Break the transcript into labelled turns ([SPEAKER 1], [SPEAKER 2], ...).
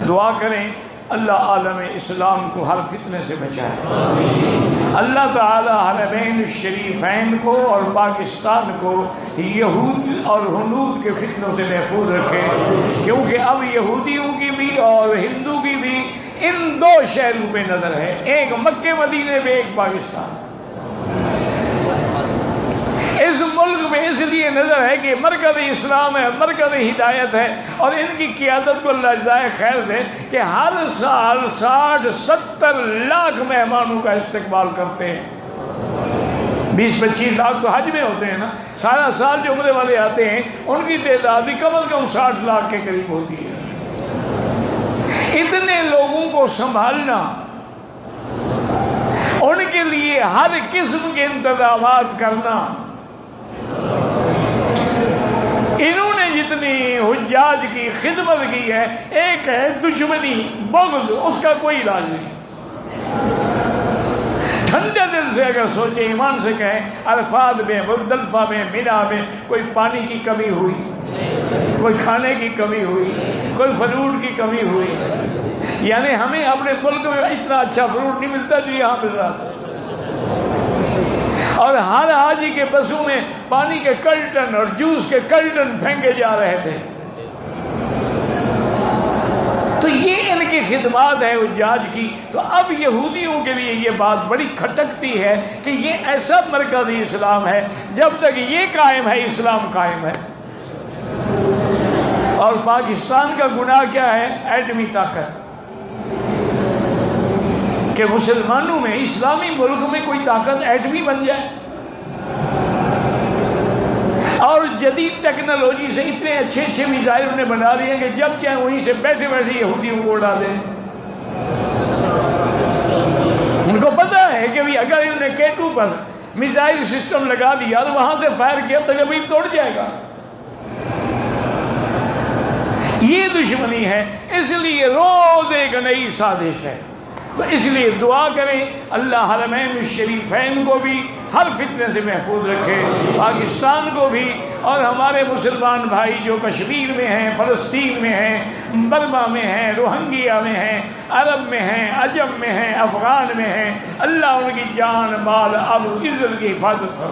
[SPEAKER 1] دعا کریں اللہ عالم اسلام کو ہر فتنے سے بچائے، اللہ تعالی حرمین الشریفین کو اور پاکستان کو یہود اور ہنود کے فتنوں سے محفوظ رکھے، کیونکہ اب یہودیوں کی بھی اور ہندو کی بھی ان دو شہروں پہ نظر ہے، ایک مکے مدینے پہ، ایک پاکستان۔ اس ملک میں اس لیے نظر ہے کہ مرکز اسلام ہے، مرکز ہدایت ہے، اور ان کی قیادت کو اللہ جزائے خیر دے کہ ہر سال 60-70 لاکھ مہمانوں کا استقبال کرتے ہیں۔ 20-25 لاکھ تو حج میں ہوتے ہیں نا، سارا سال جو عمرے والے آتے ہیں ان کی تعداد بھی کم از کم 60 لاکھ کے قریب ہوتی ہے۔ اتنے لوگوں کو سنبھالنا، ان کے لیے ہر قسم کے انتظامات کرنا، انہوں نے جتنی حجاج کی خدمت کی ہے، ایک ہے دشمنی بغض، اس کا کوئی علاج نہیں۔ ٹھنڈے دل سے اگر سوچیں، ایمان سے کہیں، عرفات میں، مزدلفہ میں، مینا میں کوئی پانی کی کمی ہوئی، کوئی کھانے کی کمی ہوئی، کوئی فروٹ کی کمی ہوئی، یعنی ہمیں اپنے ملک میں اتنا اچھا فروٹ نہیں ملتا جو یہاں مل رہا تھا، اور ہر حاجی کے بسوں میں پانی کے کلٹن اور جوس کے کلٹن پھینکے جا رہے تھے۔ تو یہ ان کی خدمات ہے حجاج کی۔ تو اب یہودیوں کے لیے یہ بات بڑی کھٹکتی ہے کہ یہ ایسا مرکزی اسلام ہے، جب تک یہ قائم ہے اسلام قائم ہے۔ اور پاکستان کا گناہ کیا ہے؟ ایٹمی طاقت، کہ مسلمانوں میں، اسلامی ملک میں کوئی طاقت ایٹمی بن جائے، اور جدید ٹیکنالوجی سے اتنے اچھے میزائل انہیں بنا لیے ہیں کہ جب چاہے وہیں سے بیٹھے بیٹھے یہودیوں کو اڑا دیں۔ ان کو پتا ہے کہ اگر انہوں نے K2 پر میزائل سسٹم لگا دیا تو وہاں سے فائر کیا تو جب توڑ جائے گا۔ یہ دشمنی ہے، اس لیے روز ایک نئی سازش ہے۔ تو اس لیے دعا کریں اللہ حرمین الشریفین کو بھی ہر فتنے سے محفوظ رکھے، پاکستان کو بھی، اور ہمارے مسلمان بھائی جو کشمیر میں ہیں، فلسطین میں ہیں، برما میں ہیں، روہنگیا میں ہیں، عرب میں ہیں، عجم میں ہیں، افغان میں ہیں، اللہ ان کی جان مال اب عزت کی حفاظت فرمائے۔